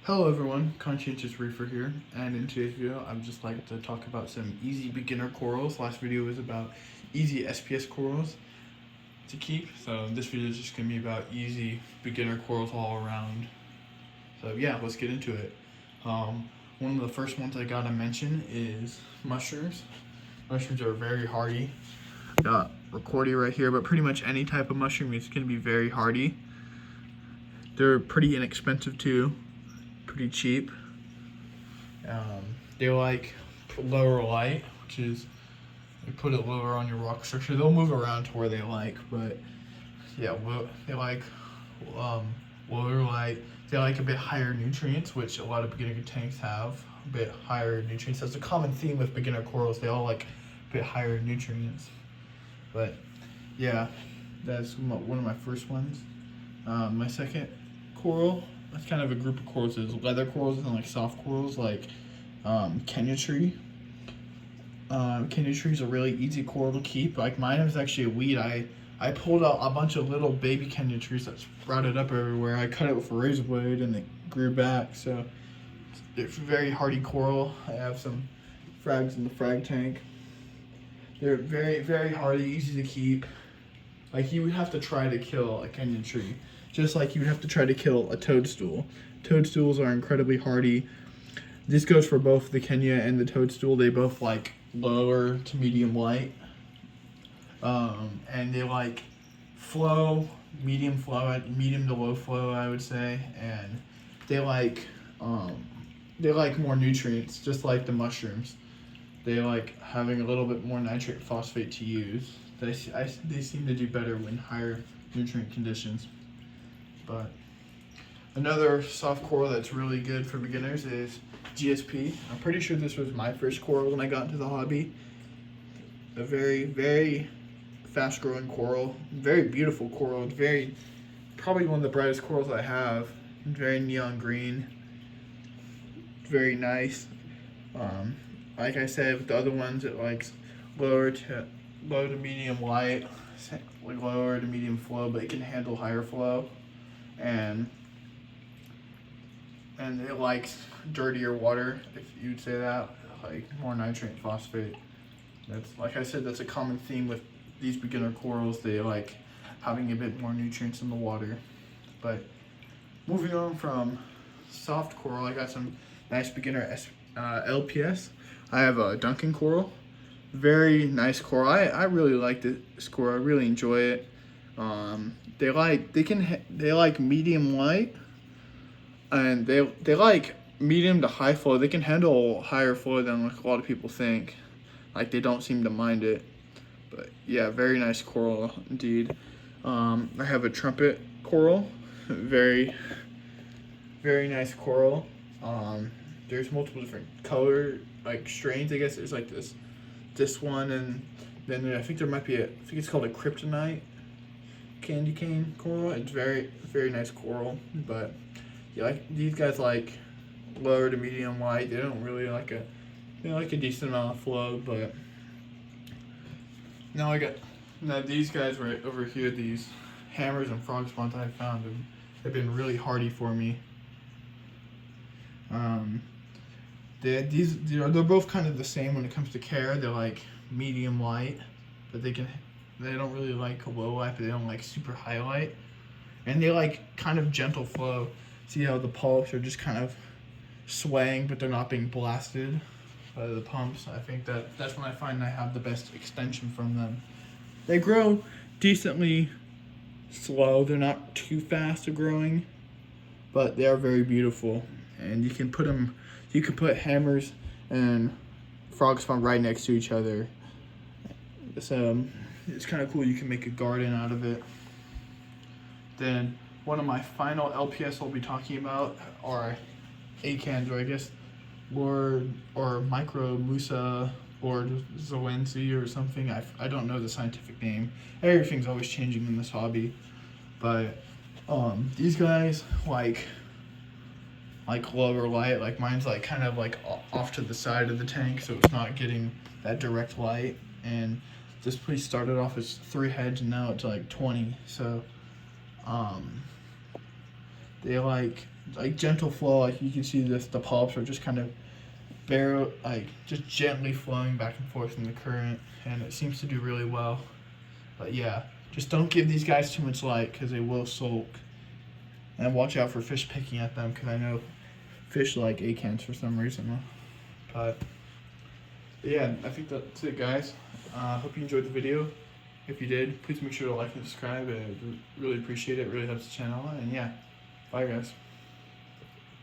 Hello everyone, Conscientious Reefer here, and in today's video I'd just like to talk about some easy beginner corals. Last video was about easy SPS corals to keep, so this video is just going to be about easy beginner corals all around. So yeah, let's get into it. One of the first ones I gotta mention is mushrooms. Mushrooms are very hardy. Got Recordia right here, but pretty much any type of mushroom is going to be very hardy. They're pretty inexpensive too. Pretty cheap. They like lower light, which is you put it lower on your rock structure. They'll move around to where they like, but yeah, they like lower light. They like a bit higher nutrients, which a lot of beginner tanks have a bit higher nutrients. That's a common theme with beginner corals. They all like a bit higher nutrients. But yeah, that's one of my first ones. My second coral, that's kind of a group of corals, is leather corals and like soft corals, like Kenya tree. Kenya tree is a really easy coral to keep. Like mine is actually a weed. I pulled out a bunch of little baby Kenya trees that sprouted up everywhere. I cut it with a razor blade and it grew back. So it's a very hardy coral. I have some frags in the frag tank. They're very, very hardy, easy to keep. Like you would have to try to kill a Kenya tree, just like you would have to try to kill a toadstool. Toadstools are incredibly hardy. This goes for both the Kenya and the toadstool. They both like lower to medium light. And they like medium to low flow, I would say. And they like more nutrients, just like the mushrooms. They like having a little bit more nitrate phosphate to use. They seem to do better in higher nutrient conditions. But another soft coral that's really good for beginners is GSP. I'm pretty sure this was my first coral when I got into the hobby. A very, very fast growing coral. Very beautiful coral. It's probably one of the brightest corals I have. Very neon green. Very nice. Like I said, with the other ones, it likes low to medium light, like lower to medium flow, but it can handle higher flow, and it likes dirtier water, if you'd say that, like more nitrate phosphate. That's, like I said, that's a common theme with these beginner corals. They like having a bit more nutrients in the water. But moving on from soft coral, I got some nice beginner LPS. I have a Duncan coral. Very nice coral. I really like this coral. I really enjoy it. They like medium light, and they like medium to high flow. They can handle higher flow than like a lot of people think. Like they don't seem to mind it. But yeah, very nice coral indeed. I have a trumpet coral. Very, very nice coral. There's multiple different color like strains. I guess there's like this one, and then I think there might be I think it's called a kryptonite candy cane coral. It's very, very nice coral. But yeah, like these guys like lower to medium light. They don't really like they like a decent amount of flow. But now these guys right over here, these hammers and frog spawns I found have been really hardy for me. They're both kind of the same when it comes to care. They're like medium light, but they don't really like low light, but they don't like super high light, and they like kind of gentle flow. See how the polyps are just kind of swaying, but they're not being blasted by the pumps. I think that's when I find I have the best extension from them. They grow decently slow. They're not too fast of growing, but they are very beautiful, and you can put hammers and frog spawn right next to each other. So it's kind of cool. You can make a garden out of it. Then one of my final LPS I'll be talking about are acans, or I guess or micro musa or zoensi or something. I don't know the scientific name. Everything's always changing in this hobby. But these guys like lower light. Like mine's like kind of like off to the side of the tank, so it's not getting that direct light. And this place started off as 3 heads, and now it's like 20. So they like like gentle flow. Like you can see the polyps are just kind of just gently flowing back and forth in the current, and it seems to do really well. But yeah, just don't give these guys too much light because they will sulk. And watch out for fish picking at them because I know fish like acants for some reason. But yeah, I think that's it, guys. Hope you enjoyed the video. If you did, please make sure to like and subscribe. I really appreciate it. It really helps the channel. And yeah, bye, guys.